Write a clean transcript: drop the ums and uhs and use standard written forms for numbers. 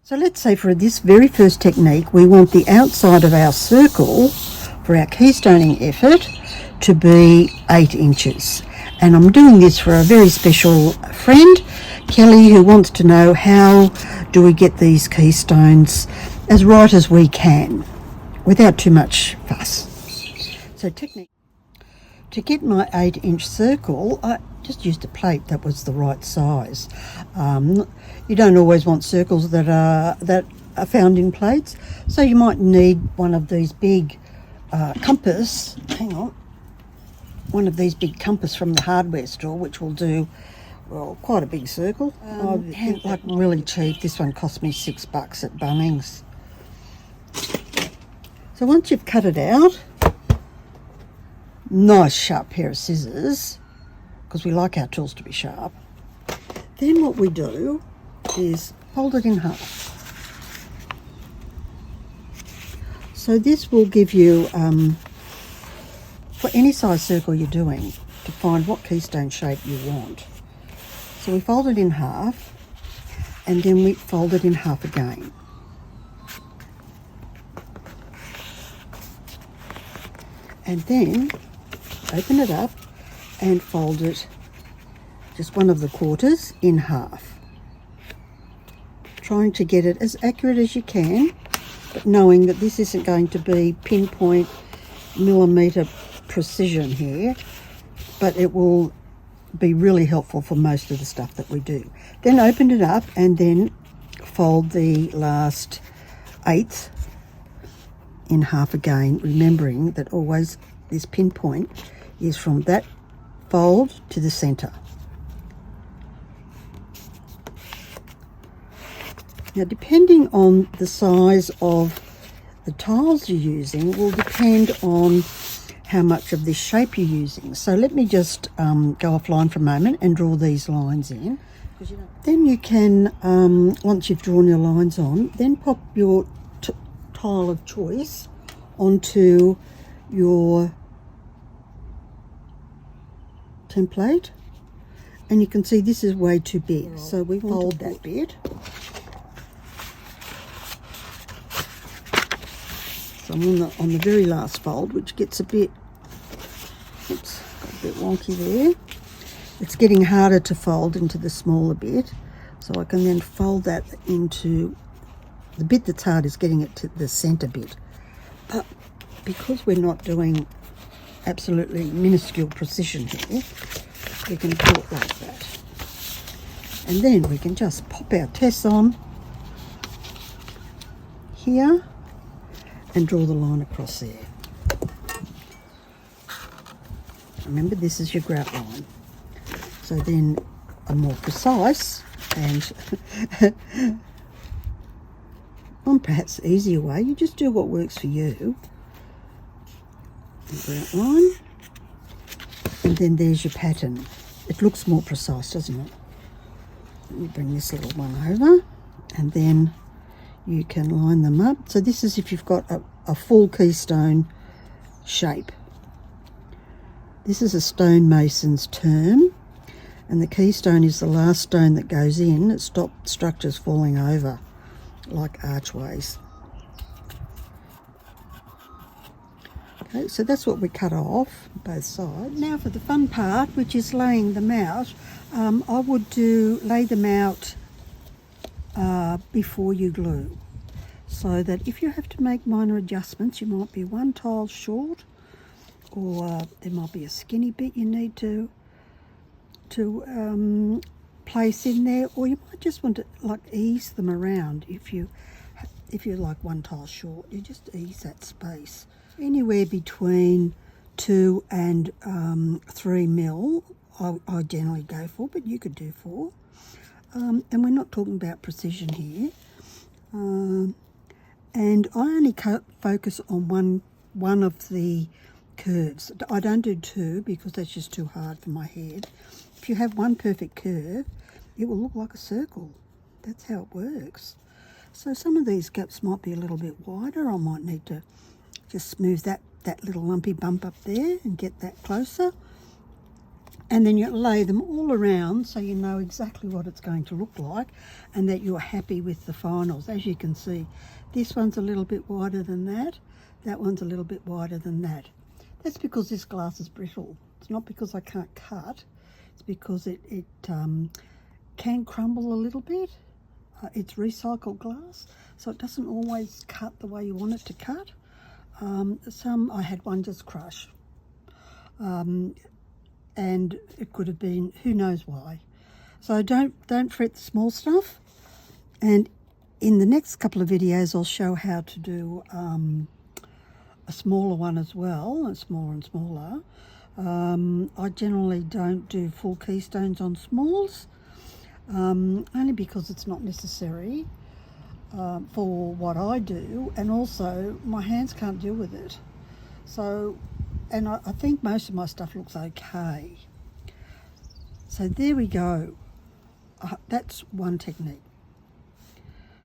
So let's say for this very first technique, we want the outside of our circle for our keystoning effort to be 8 inches. And I'm doing this for a very special friend, Kelly, who wants to know how do we get these keystones as right as we can without too much fuss. So technique. To get my 8-inch circle, I just used a plate that was the right size. You don't always want circles that are found in plates, so you might need one of these big compass. Hang on, one of these big compass from the hardware store, which will do well quite a big circle. Like really cheap. This one cost me $6 at Bunnings. So once you've cut it out, nice sharp pair of scissors, because we like our tools to be sharp. Then what we do is fold it in half. So this will give you, for any size circle you're doing, to find what keystone shape you want. So we fold it in half, and then we fold it in half again. And then open it up and fold it, just one of the quarters, in half. Trying to get it as accurate as you can, but knowing that this isn't going to be pinpoint millimetre precision here, but it will be really helpful for most of the stuff that we do. Then open it up and then fold the last eighth in half again, remembering that always this pinpoint is from that fold to the centre. Now, depending on the size of the tiles you're using will depend on how much of this shape you're using. So let me just go offline for a moment and draw these lines in. Then you can, once you've drawn your lines on, then pop your tile of choice onto your template, and you can see this is way too big, so we fold that bit. So I'm on the very last fold, which gets a bit, oops, got a bit wonky there. It's getting harder to fold into the smaller bit, so I can then fold that into the bit that's hard is getting it to the centre bit. But because we're not doing absolutely minuscule precision here, we can do it like that. And then we can just pop our tess on here and draw the line across there. Remember, this is your grout line. So then a more precise and perhaps easier way, you just do what works for you. The grout line, and then there's your pattern. It looks more precise, doesn't it? Let me bring this little one over, and then you can line them up. So this is if you've got a full keystone shape. This is a stonemason's term, and the keystone is the last stone that goes in. It stops structures falling over like archways. Okay, so that's what we cut off both sides. Now for the fun part, which is laying them out, I would lay them out before you glue, so that if you have to make minor adjustments, you might be one tile short, or there might be a skinny bit you need to place in there, or you might just want to like ease them around. If you're like one tile short, you just ease that space. Anywhere between 2 and 3 mil I generally go for, but you could do 4. And we're not talking about precision here. And I only focus on one of the curves. I don't do 2 because that's just too hard for my head. If you have one perfect curve, it will look like a circle. That's how it works. So some of these gaps might be a little bit wider. I might need to just smooth that little lumpy bump up there and get that closer. And then you lay them all around so you know exactly what it's going to look like and that you're happy with the finals. As you can see, this one's a little bit wider than that. That one's a little bit wider than that. That's because this glass is brittle. It's not because I can't cut. It's because it can crumble a little bit. It's recycled glass, so it doesn't always cut the way you want it to cut. I had one just crush. And it could have been, who knows why. So don't fret the small stuff. And in the next couple of videos, I'll show how to do a smaller one as well, smaller and smaller. I generally don't do full keystones on smalls, only because it's not necessary for what I do, and also my hands can't deal with it. So, and I think most of my stuff looks okay. So there we go. That's one technique.